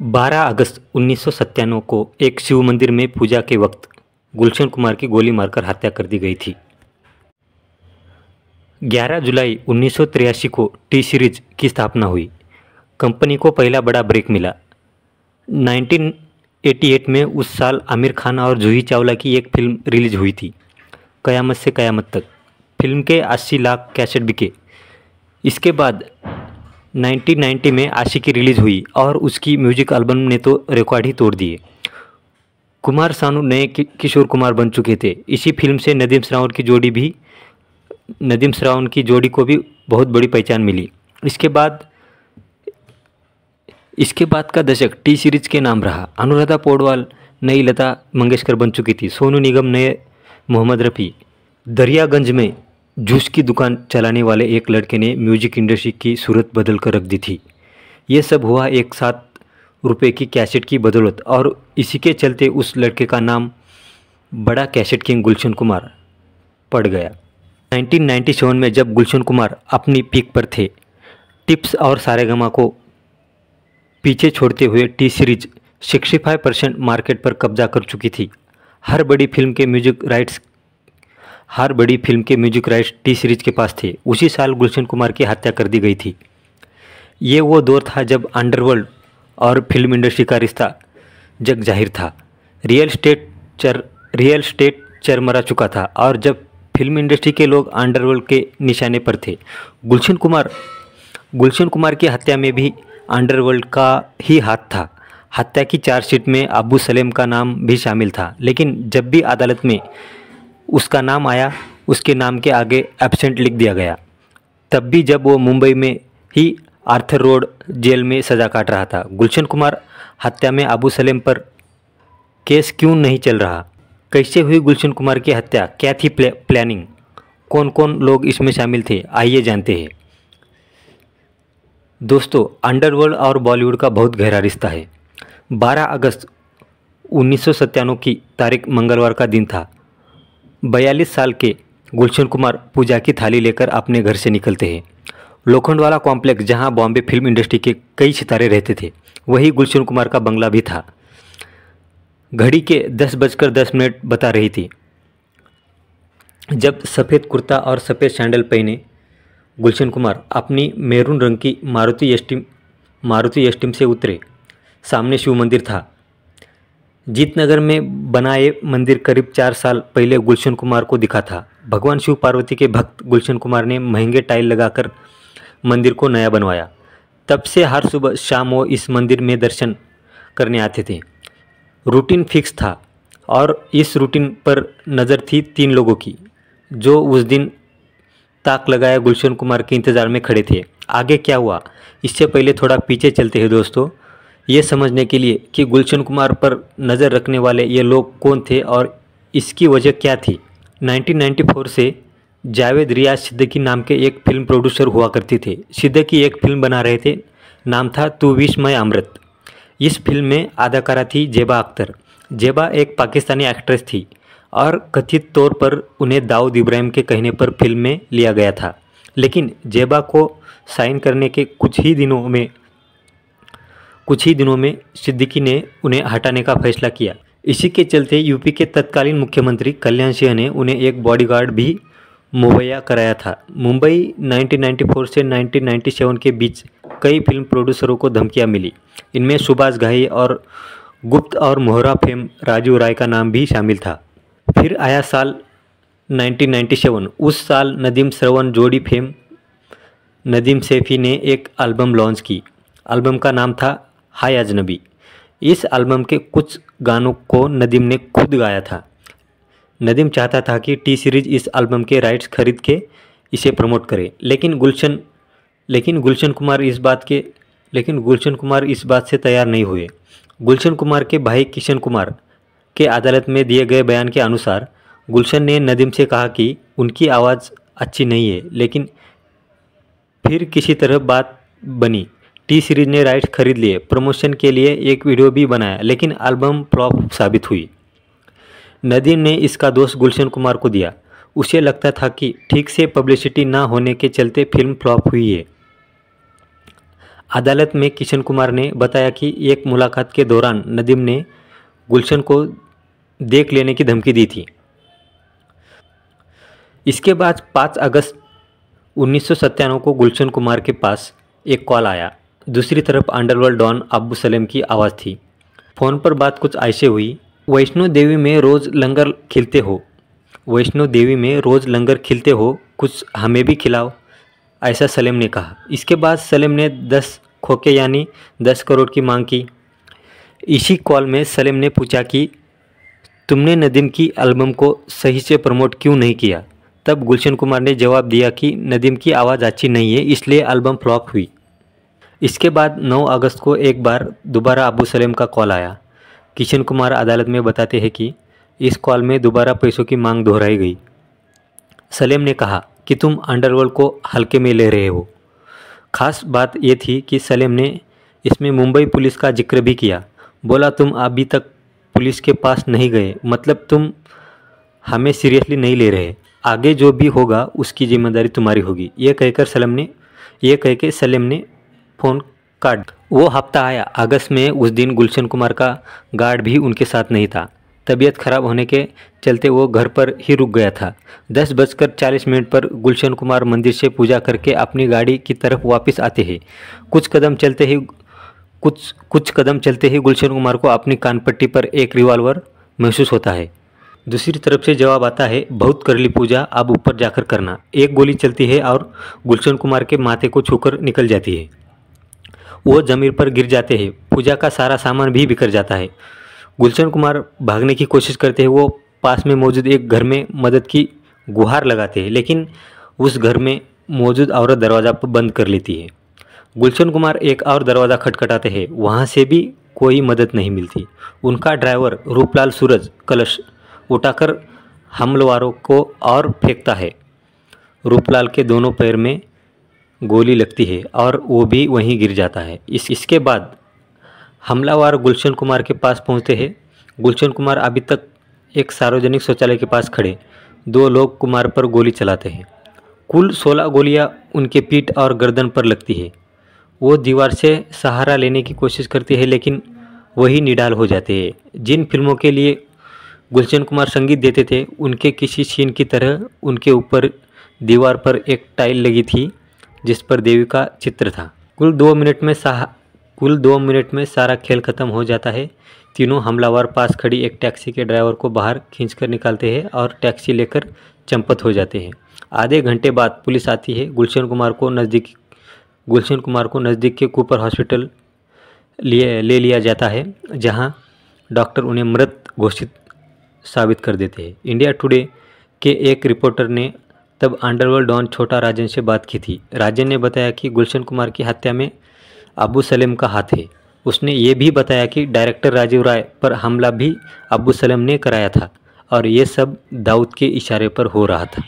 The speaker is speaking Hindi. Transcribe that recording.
12 अगस्त 1997 को एक शिव मंदिर में पूजा के वक्त गुलशन कुमार की गोली मारकर हत्या कर दी गई थी। 11 जुलाई 1983 को टी सीरीज की स्थापना हुई। कंपनी को पहला बड़ा ब्रेक मिला। 1988 में उस साल आमिर खान और जूही चावला की एक फिल्म रिलीज हुई थी, कयामत से कयामत तक। फिल्म के 80 लाख कैसेट बिके। इसके बाद 1990 में आशिकी रिलीज हुई और उसकी म्यूजिक एल्बम ने तो रिकॉर्ड ही तोड़ दिए। कुमार सानू नए किशोर कुमार बन चुके थे। इसी फिल्म से नदीम श्रावण की जोड़ी को भी बहुत बड़ी पहचान मिली। इसके बाद का दशक टी सीरीज के नाम रहा। अनुराधा पौडवाल नई लता मंगेशकर बन चुकी थी। सोनू निगम नए मोहम्मद रफ़ी। दरियागंज में जूस की दुकान चलाने वाले एक लड़के ने म्यूजिक इंडस्ट्री की सूरत बदल कर रख दी थी। ये सब हुआ ₹7 की कैसेट की बदौलत, और इसी के चलते उस लड़के का नाम बड़ा कैसेट किंग गुलशन कुमार पड़ गया। 1997 में जब गुलशन कुमार अपनी पीक पर थे, टिप्स और सारेगामा को पीछे छोड़ते हुए टी सीरीज 65% मार्केट पर कब्जा कर चुकी थी। हर बड़ी फिल्म के म्यूजिक राइट्स टी सीरीज के पास थे। उसी साल गुलशन कुमार की हत्या कर दी गई थी। ये वो दौर था जब अंडरवर्ल्ड और फिल्म इंडस्ट्री का रिश्ता जग जाहिर था। रियल स्टेट चरमरा चुका था और जब फिल्म इंडस्ट्री के लोग अंडरवर्ल्ड के निशाने पर थे। गुलशन कुमार की हत्या में भी अंडरवर्ल्ड का ही हाथ था। हत्या की चार्जशीट में अबू सलेम का नाम भी शामिल था, लेकिन जब भी अदालत में उसका नाम आया, उसके नाम के आगे एब्सेंट लिख दिया गया। तब भी जब वो मुंबई में ही आर्थर रोड जेल में सज़ा काट रहा था। गुलशन कुमार हत्या में अबू सलेम पर केस क्यों नहीं चल रहा? कैसे हुई गुलशन कुमार की हत्या? क्या थी प्लानिंग? कौन कौन लोग इसमें शामिल थे? आइए जानते हैं। दोस्तों, अंडरवर्ल्ड और बॉलीवुड का बहुत गहरा रिश्ता है। 12 अगस्त 1997 की तारीख मंगलवार का दिन था। 42 साल के गुलशन कुमार पूजा की थाली लेकर अपने घर से निकलते हैं। लोखंडवाला कॉम्प्लेक्स, जहां बॉम्बे फिल्म इंडस्ट्री के कई सितारे रहते थे, वही गुलशन कुमार का बंगला भी था। घड़ी के 10:10 बता रही थी जब सफ़ेद कुर्ता और सफ़ेद सैंडल पहने गुलशन कुमार अपनी मैरून रंग की मारुति एस्टीम से उतरे। सामने शिव मंदिर था। जीतनगर में बना ये मंदिर करीब 4 साल पहले गुलशन कुमार को दिखा था। भगवान शिव पार्वती के भक्त गुलशन कुमार ने महंगे टाइल लगाकर मंदिर को नया बनवाया। तब से हर सुबह शाम वो इस मंदिर में दर्शन करने आते थे। रूटीन फिक्स था और इस रूटीन पर नज़र थी 3 लोगों की, जो उस दिन ताक लगाए गुलशन कुमार के इंतज़ार में खड़े थे। आगे क्या हुआ, इससे पहले थोड़ा पीछे चलते हैं दोस्तों, ये समझने के लिए कि गुलशन कुमार पर नज़र रखने वाले ये लोग कौन थे और इसकी वजह क्या थी। 1994 से जावेद रियाज सिद्दीकी नाम के एक फिल्म प्रोड्यूसर हुआ करते थे। सिद्दीकी एक फिल्म बना रहे थे, नाम था तू विश मैं अमृत। इस फिल्म में अदाकारा थी जेबा अख्तर। जेबा एक पाकिस्तानी एक्ट्रेस थी और कथित तौर पर उन्हें दाऊद इब्राहिम के कहने पर फिल्म में लिया गया था, लेकिन जेबा को साइन करने के कुछ ही दिनों में सिद्दीकी ने उन्हें हटाने का फैसला किया। इसी के चलते यूपी के तत्कालीन मुख्यमंत्री कल्याण सिंह ने उन्हें एक बॉडीगार्ड भी मुहैया कराया था। मुंबई 1994 से 1997 के बीच कई फिल्म प्रोड्यूसरों को धमकियां मिली। इनमें सुभाष घाई और गुप्त और मोहरा फेम राजू राय का नाम भी शामिल था। फिर आया साल 1997। उस साल नदीम श्रवण जोड़ी फेम नदीम सैफ़ी ने एक एल्बम लॉन्च की। एल्बम का नाम था हाय अजनबी। इस एल्बम के कुछ गानों को नदीम ने खुद गाया था। नदीम चाहता था कि टी सीरीज इस एल्बम के राइट्स खरीद के इसे प्रमोट करे, लेकिन गुलशन कुमार इस बात से तैयार नहीं हुए। गुलशन कुमार के भाई किशन कुमार के अदालत में दिए गए बयान के अनुसार गुलशन ने नदीम से कहा कि उनकी आवाज़ अच्छी नहीं है, लेकिन फिर किसी तरह बात बनी। टी सीरीज ने राइट्स खरीद लिए। प्रमोशन के लिए एक वीडियो भी बनाया, लेकिन एल्बम फ्लॉप साबित हुई। नदीम ने इसका दोष गुलशन कुमार को दिया। उसे लगता था कि ठीक से पब्लिसिटी ना होने के चलते फिल्म फ्लॉप हुई है। अदालत में किशन कुमार ने बताया कि एक मुलाकात के दौरान नदीम ने गुलशन को देख लेने की धमकी दी थी। इसके बाद 5 अगस्त 1997 को गुलशन कुमार के पास एक कॉल आया। दूसरी तरफ अंडरवर्ल्ड डॉन अब्बू सलेम की आवाज़ थी। फ़ोन पर बात कुछ ऐसे हुई, वैष्णो देवी में रोज़ लंगर खिलते हो, वैष्णो देवी में रोज़ लंगर खिलते हो, कुछ हमें भी खिलाओ, ऐसा सलेम ने कहा। इसके बाद सलेम ने 10 खोखे यानी 10 करोड़ की मांग की। इसी कॉल में सलेम ने पूछा कि तुमने नदीम की एल्बम को सही से प्रमोट क्यों नहीं किया। तब गुलशन कुमार ने जवाब दिया कि नदीम की आवाज़ अच्छी नहीं है, इसलिए एल्बम फ्लॉप हुई। इसके बाद 9 अगस्त को एक बार दोबारा अब्बू सलेम का कॉल आया। किशन कुमार अदालत में बताते हैं कि इस कॉल में दोबारा पैसों की मांग दोहराई गई। सलेम ने कहा कि तुम अंडरवर्ल्ड को हल्के में ले रहे हो। खास बात ये थी कि सलेम ने इसमें मुंबई पुलिस का जिक्र भी किया। बोला, तुम अभी तक पुलिस के पास नहीं गए, मतलब तुम हमें सीरियसली नहीं ले रहे, आगे जो भी होगा उसकी जिम्मेदारी तुम्हारी होगी। ये कह के सलेम ने फ़ोन काट। वो हफ्ता आया अगस्त में। उस दिन गुलशन कुमार का गार्ड भी उनके साथ नहीं था। तबीयत खराब होने के चलते वो घर पर ही रुक गया था। 10:40 पर गुलशन कुमार मंदिर से पूजा करके अपनी गाड़ी की तरफ वापस आते हैं। कुछ कदम चलते ही गुलशन कुमार को अपनी कानपट्टी पर एक रिवॉल्वर महसूस होता है। दूसरी तरफ से जवाब आता है, बहुत कर ली पूजा, अब ऊपर जाकर करना। एक गोली चलती है और गुलशन कुमार के माथे को छूकर निकल जाती है। वो ज़मीन पर गिर जाते हैं। पूजा का सारा सामान भी बिखर जाता है। गुलशन कुमार भागने की कोशिश करते हैं। वो पास में मौजूद एक घर में मदद की गुहार लगाते हैं, लेकिन उस घर में मौजूद औरत दरवाज़ा बंद कर लेती है। गुलशन कुमार एक और दरवाज़ा खटखटाते हैं, वहाँ से भी कोई मदद नहीं मिलती। उनका ड्राइवर रूपलाल सूरज कलश उठाकर हमलावरों को और फेंकता है। रूपलाल के दोनों पैर में गोली लगती है और वो भी वहीं गिर जाता है। इसके बाद हमलावर गुलशन कुमार के पास पहुंचते हैं। गुलशन कुमार अभी तक एक सार्वजनिक शौचालय के पास खड़े। 2 लोग कुमार पर गोली चलाते हैं। कुल 16 गोलियां उनके पीठ और गर्दन पर लगती है। वो दीवार से सहारा लेने की कोशिश करती है, लेकिन वही निढाल हो जाते हैं। जिन फिल्मों के लिए गुलशन कुमार संगीत देते थे, उनके किसी सीन की तरह उनके ऊपर दीवार पर एक टाइल लगी थी जिस पर देवी का चित्र था। कुल 2 मिनट में सारा खेल खत्म हो जाता है। तीनों हमलावर पास खड़ी एक टैक्सी के ड्राइवर को बाहर खींचकर निकालते हैं और टैक्सी लेकर चंपत हो जाते हैं। आधे घंटे बाद पुलिस आती है। गुलशन कुमार को नज़दीक के कूपर हॉस्पिटल ले लिया जाता है, जहां डॉक्टर उन्हें मृत घोषित साबित कर देते हैं। इंडिया टुडे के एक रिपोर्टर ने तब अंडरवर्ल्ड डॉन छोटा राजन से बात की थी। राजन ने बताया कि गुलशन कुमार की हत्या में अब्बू सलेम का हाथ है। उसने ये भी बताया कि डायरेक्टर राजीव राय पर हमला भी अब्बू सलेम ने कराया था और ये सब दाऊद के इशारे पर हो रहा था।